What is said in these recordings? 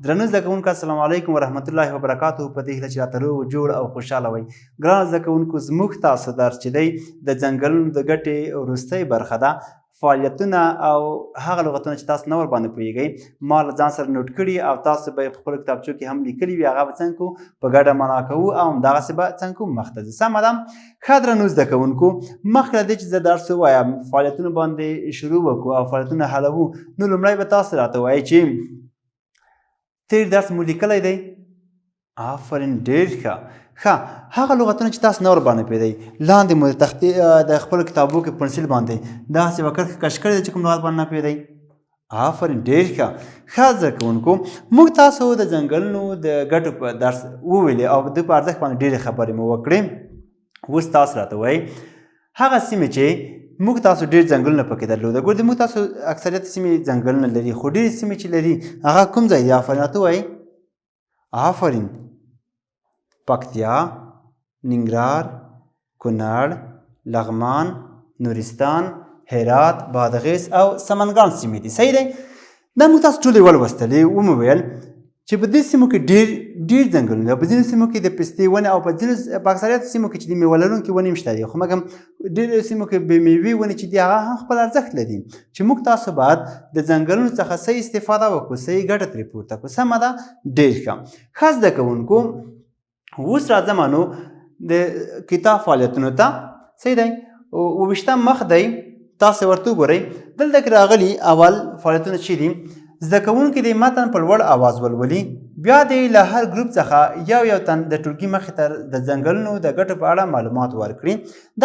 درنو زده کوونکو السلام علیکم ورحمت الله وبرکاتو. په دې هیله چې راته روغ جوړ او خوشحاله وئ. ګرانو زده کوونکو زموږ تاسو درس چې دی د ځنګلونو د ګټې وروستۍ برخه ده. فعالیتونه او هغه لغتونه چې تاسو نه ورباندې پوهیږئ ما له ځان سره نوټ کړي او تاسو به یې په خپلو کتابچو کې هم لیکلي وي. هغه به څنګه کوو په ګډه معنا کوو او همدغسې به څنګه کوو مخته ځو. سمه ده. ښه درنو زده کوونکو مخکې له دې چې زه درس ووایم فعالیتونو باندې شروع وکړو او فعالیتونه حلوو نو لومړی به تاسو راته وایئ چې تیر درس مو لیکلی دی؟ آفرین ډېر ښه. هغه لغتونه چې تاسو نه ورباندې پوهېدئ لاندې مو د تختې د خپلو کتابو کې پنسل باندې داسې یوه کرښه کش کړې ده چې کوم لغت باندې نه پوهېدئ. آفرین ډېر ښه زده کوونکو موږ تاسو د ځنګلونو د ګټو په درس وویلې او د په ارزښت باندې ډېرې خبرې مو وکړې. اوس تاسو راته وایئ هغه سیمې چې موږ تاسو ډېر ځنګلونه پکې درلوده. ګورې موږ تاسو اکثریت سیمې ځنګلونه لري خو ډېرې سیمې چې لري هغه کوم ځای دی؟ آفرین راته ووایئ. آفرین پکتیا، ننګرهار، کونړ، لغمان، نورستان، هرات، بادغیس او سمنګان سیمې دي. صحیح دی. دا موږ تاسو ټولې ولوستلې ومو ویل چې په دې سیمو کې ډېر ځنګلونه دي. په ځینو سیمو کې د پستې ونې او په اکثریت سیمو کې چې د میوه لرونکي ونې هم شته دي خو مګم ډېرو سیمو کې بې میوې ونې چې دي هغه هم خپل ارزښت لري چې موږ تاسو باید د ځنګلونو څخه صحیح استفاده وکړو، صحیح ګټه ترې پورته کړو. سمه ده. ډېر ښه زده کوونکو اوس راځم نو د کتاب فعالیتونو ته. صحیح دی. اوویشتم مخ دی تاسو ورته وګورئ. دلته کې راغلي اول فعالیتونه چې دي زده کوونکي د متن په لوړ اواز ولولي. بیا دې له هر ګروپ څخه یو تن د ټولګي مخې ته د ځنګلونو د ګټو په اړه معلومات ورکړي.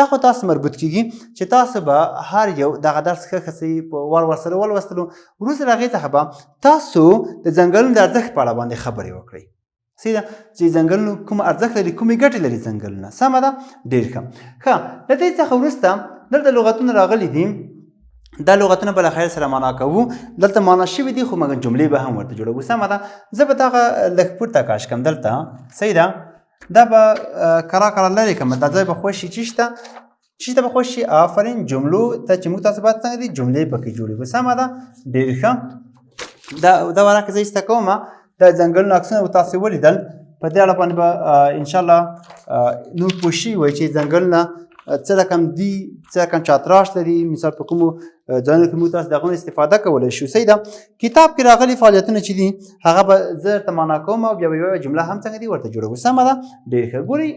دا خو تاسو مربوط کیږي چې تاسو به هر یو دغه درس ښه صحیح په وار ورسره ولوستلو. وروسته له هغې څخه به تاسو د ځنګلونو د ارزښت په اړه باندې خبرې وکړئ. صحیح ده چې ځنګلونو کوم ارزښت لري، کومې ګټې لري ځنګلونه. سمه ده. ډېر ښه. له دې څخه وروسته دلته لغتونه راغلي دي. دا لغتونه به له خیر سره معنا کوو. دلته معنا شوي دي خو مګر جملې به هم ورته جوړوو. سمه ده. زه به دغه لږ پورته کاش کړم دلته. صحیح ده. دا به کرا لرې کړم. دا ځای به خوښ شي. چی ته به خوښ شي؟ آفرین جملو ته چې موږ تاسو باید څنګه دي جملې پکې جوړوو. سمه ده. ډېر ښه. دا ورکه زه ایسته کوم. د ځنګلونو عکسونه تاسو ولیدل. په دې اړه باندې به انشاءالله نور پوه شوي وئ چې ځنګلونه څه رقم دي، څه رقم چاتراش لري. مثال په کومو ځایونو کې موږ تاسو د هغو استفاده کولی شو. صحیح ده. کتاب کې راغلي فعالیتونه چې دي هغه به زه درته معنا کوم او بیا به یوه جمله هم څنګه دي ورته جوړوو. سمه ده. ډېر ښه. ګورئ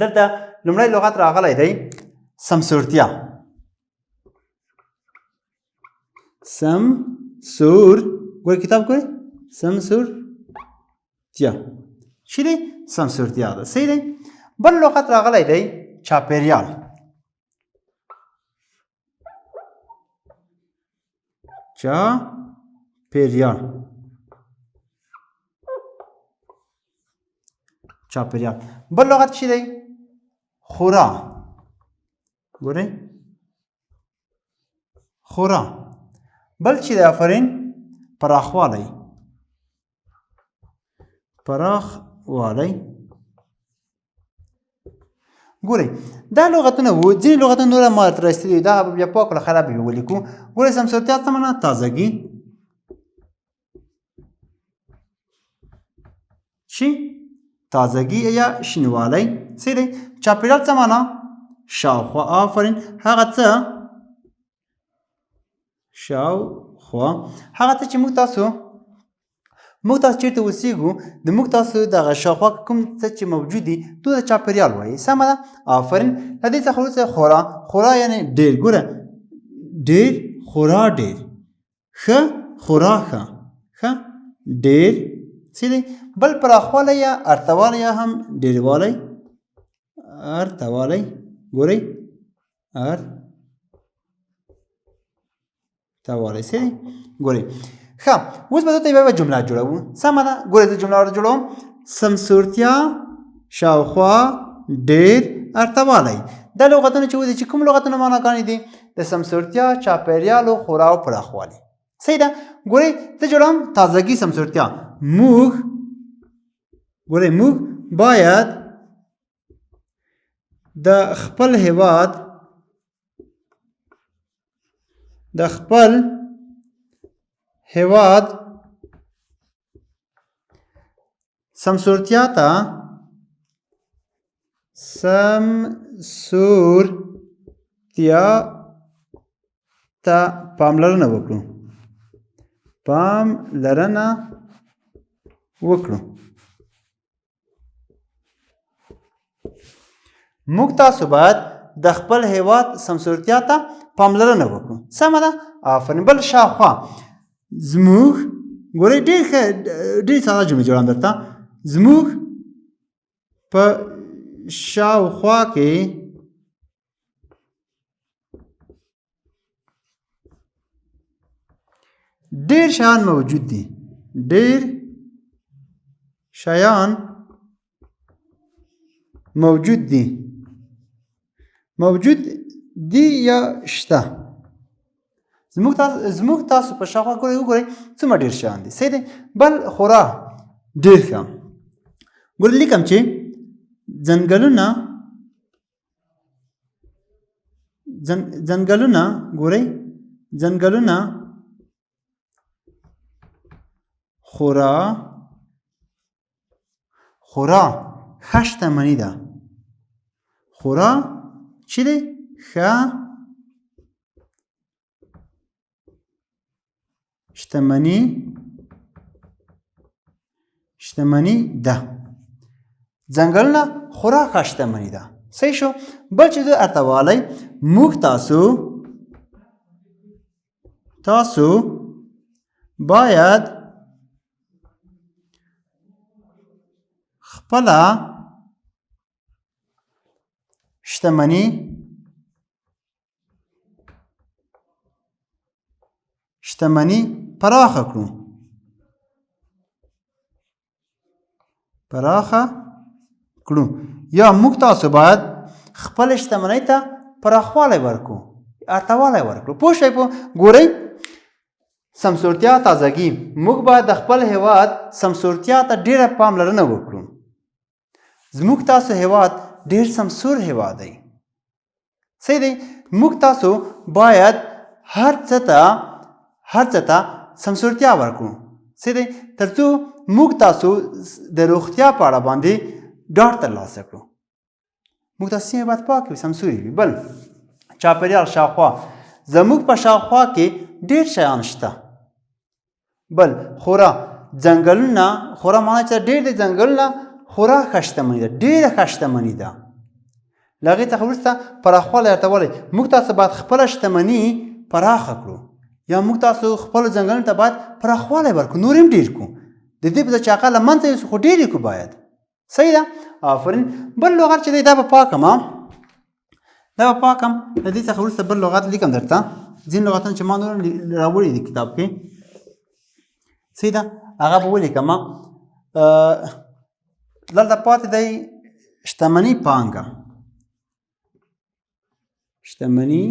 دلته لومړی لغت راغلی دی سمسورتیا. سمسور. ګورئ کتاب ګورئ. سمسورتیا چی دی؟ سمسورتیا ده. صحیح دی. بل لغت راغلی دی چاپیریال. چاپیریال بل لغت چی دی؟ خورا. ګورئ خورا. بل چی دی؟ آفرین پراخوالی. ګورئ دا لغتونه وو. ځینې لغتونه نور ما درته رایستلي دي. دا به بیا پاک کړه خراب یې ولیکو. ګورئ سمسورتیا څه معنا؟ تازګي. چی؟ تازګي یا شینوالی. صحیح دی. چاپیریال څه معنا؟ شاوخوا. آفرین. هغه څه شاوخوا هغه څه چې موږ تاسو چیرته اوسیږو د موږ تاسو دغه شاوخوا کوم څه چې موجود دي ټول د چاپیریال وایي. سمه ده. آفرین. له دې څخه وروسته خورا یعنې ډېر. ګوره ډېر خورا ډېر. ښه خورا ښه ډېر. صحیح دی. بل پراخوالی یا ارتوالی یا هم ډېروالی. ارتوالی. ګورئ ارتوالی. صحیح دی. ګورئ ښه. اوس به دلته یوه جمله جوړوو. سمه ده. ګورئ زه جمله ورته جوړوم. سمسورتیا شاوخوا ډېر ارتوالی. دا لغتونه چې ودي چې کوم لغتونه معناګانې دي د سمسورتیا، چاپیریال او خورا او پراخوالی. صحیح ده. ګورئ زه جوړوم تازګي سمسورتیا. ګورئ موږ باید د خپل هیواد سمسورتیا ته پاملرنه وکړو. موږ تاسو باید د خپل هیواد سمسورتیا ته پاملرنه وکړو. سمه ده؟ آفرین. بل شاوخوا زموږ ګورئ ډېر ښه ډېرې ساده جملې جوړم درته. زموږ په شاوخوا کې ډېر شیان موجود دي. ډېر شیان موجود دي. موجود دي یا شته. زموږ تاسو په شاوخوا وګورئ څومره ډېر شیان دي. صحیح دی؟ بل خورا ډېر ښه. ګورئ لیکم چې ځنګلونه ګورئ ځنګلونه خورا ښه شتمني ده. خورا چی دی؟ ښه شتمني ده. ځنګلونه خورا ښه شتمني ده. صحیح شو؟ بل چې د ارتوالی موږ تاسو باید خپله شتمني پراخه کړو. یا موږ تاسو باید خپل شتمنۍ ته پراخوالی ورکړو، ارتوالی ورکړو. پوه شوئ؟ ګورئ سمسورتیا تازګي. موږ باید د خپل هیواد سمسورتیا ته ډېره پاملرنه وکړو. زموږ تاسو هیواد ډېر سمسور هیواد دی. صحیح دی؟ موږ تاسو باید هر څه ته سمسورتیا ورکړو. صحیح دی؟ تر څو موږ تاسو د روغتیا په اړه باندې ډاډ ترلاسه کړو. موږ تاسو سیمې باید پاکې وي، سمسورې وي. بل چاپېریال شاوخوا زموږ په شاوخوا کې ډېر شیان شته. بل خورا ځنګلونه، خورا معنا چې ډېر د ځنګلونه خورا ښه شتمني ده، ډېره ښه شتمني ده. له هغې څخه وروسته پراخوالی ارتوالی. موږ تاسو باید خپله شتمني پراخه کړو، یا موږ تاسو خپلو ځنګلونو ته باید پراخوالی ورکړو، نور هم ډېر کړو. د دې په ځای چې هغه له منځه یوسو خو ډېر یې کړو باید. صحیح ده؟ آفرین. بل لغت چې دی دا به پاکم د دې څخه وروسته بل لغت لیکم درته. ځینې لغتونه چې ما نور راوړي دي کتاب کې. صحیح ده؟ هغه به ولیکم. دلته پاتې دی شتمني پانګه. شتمني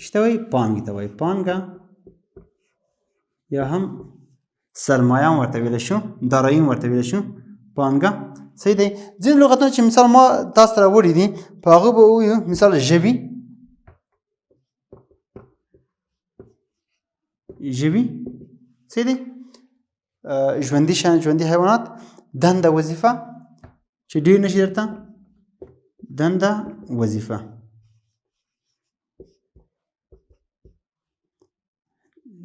شته وایي پانګې ته وایي. پانګه یا هم سرمایه هم ورته ویلی شو، دارایي هم ورته ویلی شو، پانګه. صحیح دی؟ ځینې لغتونه چې مثال ما تاسو ته راوړي دي په هغو به ووایو. مثال ژبې. صحیح دی؟ ژوندي شیان، ژوندي حیوانات. دنده، وظیفه چې ډېر نشي درته. دنده، وظیفه.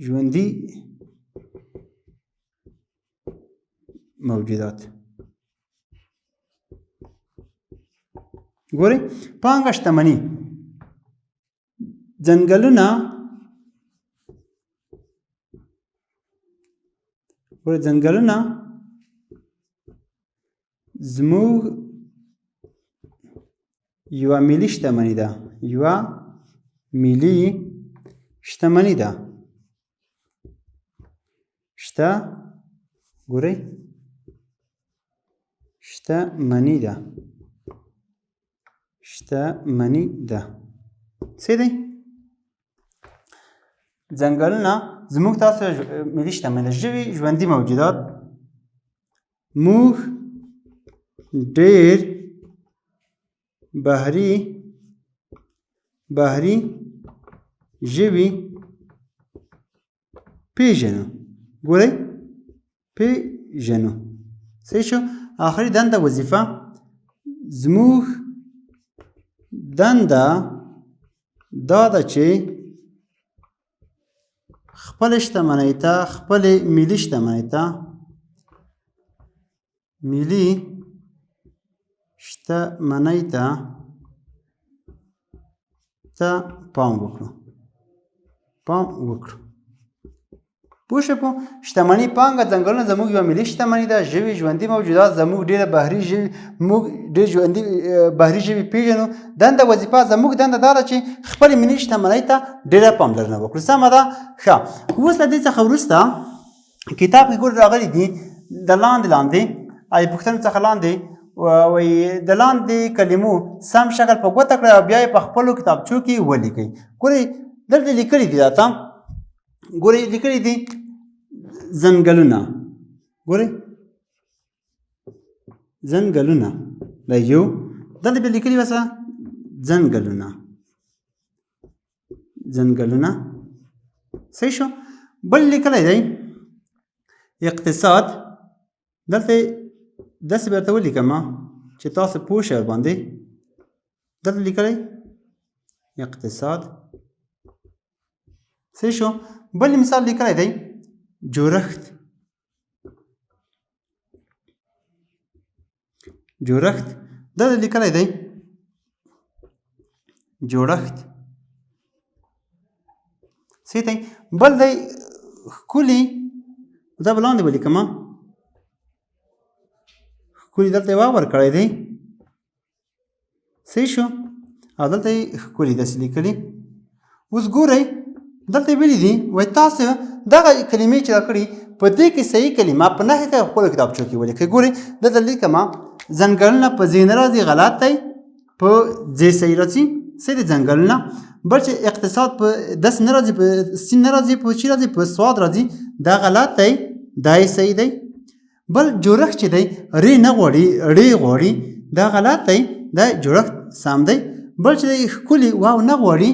ژوندي موجودات. ګورئ پانګه، شتمني، ځنګلونه. ګورئ ځنګلونه زموږ یوه ملي شتمني ده. یوه ملي شتمني ده. ګورئ شتمني ده. صحیح دی؟ ځنګلونه زموږ تاسو ملي شتمني ده. ژوندي موجودات. موږ ډېر بحري ژوي پیژنو ګورئ پیژنو صحیح شو آخري دنده وظیفه زموږ دنده دا ده چې خپل شتمنۍ ته خپلې ملي شتمنۍ ته ملي شتمنۍ ته پام وکړو پوه شئ په شتمني پانګه ځنګلونه زموږ یوه ملي شتمني ده ژوي ژوندي موجودات زموږ ډېره بحري ژوي موږ ډېر ژوندي بحري ژوي پېژنو دنده وظیفه زموږ دنده دا ده چې خپلې ملي شتمنۍ ته ډېره پاملرنه وکړو سمه ده ښه اوس له دې څخه وروسته کتاب کې ګورئ راغلي دي د لاندې پوښتنو څخه لاندې وایي د لاندې کلمو سم شکل په ګوته کړئ او بیا یې په خپلو کتابچو کې ولیکئ ګورئ دلته لیکلي دي راته ګورئ لیکلي دي ځنګلونه ګورئ ځنګلونه دا یو دلته بیا لیکلي وسه ځنګلونه صحیح شو بل لیکلی دی اقتصاد دلته داسې به درته ولیکم چې تاسو پوه شئ ورباندې دلته لیکلی اقتصاد صحیح شو بل مثال لیکلی دی جوړښت دلته لیکلی دی جوړښت صحیح دی بل دی ښکلي دا به لاندې ولیکم ښکلي دلته یې واور کړی دی صحیح شو او دلته یې ښکلي داسې لیکلي اوس ګورئ دلته یې ویلي دي وایي تاسو دغه کلمې چې راکړي په دې کې صحیح کلمه په نښه کې خپلو کتابچو کې ولیکئ ګورئ دلته لیکم ځنګلونه په ځې نه راځي غلط دی په ځې صحیح راځي صحیح دی ځنګلونه بل چې اقتصاد په دس نه راځي په سین نه راځي په چی راځي په سواد راځي دا غلط دی دا یې صحیح دی بل جوړښت چې دی ری نه غواړي ړې غواړي دا غلط دی دا جوړښت سم دی بل چې دی ښکلي واو نه غواړي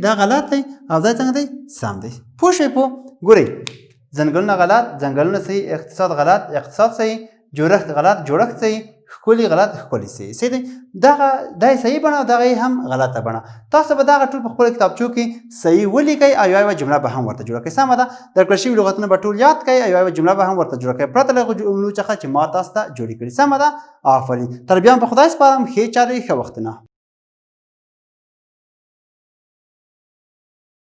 دا غلط دی او دا څنګه دی سم دی پوه شئ په ګورئ ځنګلونه غلط ځنګلونه صحیح اقتصاد غلط اقتصاد صحیح جوړښت غلط جوړښت صحیح ښکلي غلط ښکلي صحیح دی دغه دا یې صحیح بڼه او دغه یې هم غلطه بڼه تاسو به دغه ټول په خپلو کتابچو کې صحیح ولیکئ او یوه جمله به هم ورته جوړه کړئ سمه ده درکړل شوي لغتونه به ټول یاد کړئ او یوه جمله به هم ورته جوړه کړئ پرته له هغو جملو څخه چې ما تاسو ته جوړې کړي سمه ده آفرین تر بیا هم په خدای سپارم ښې چارې ښه وختونه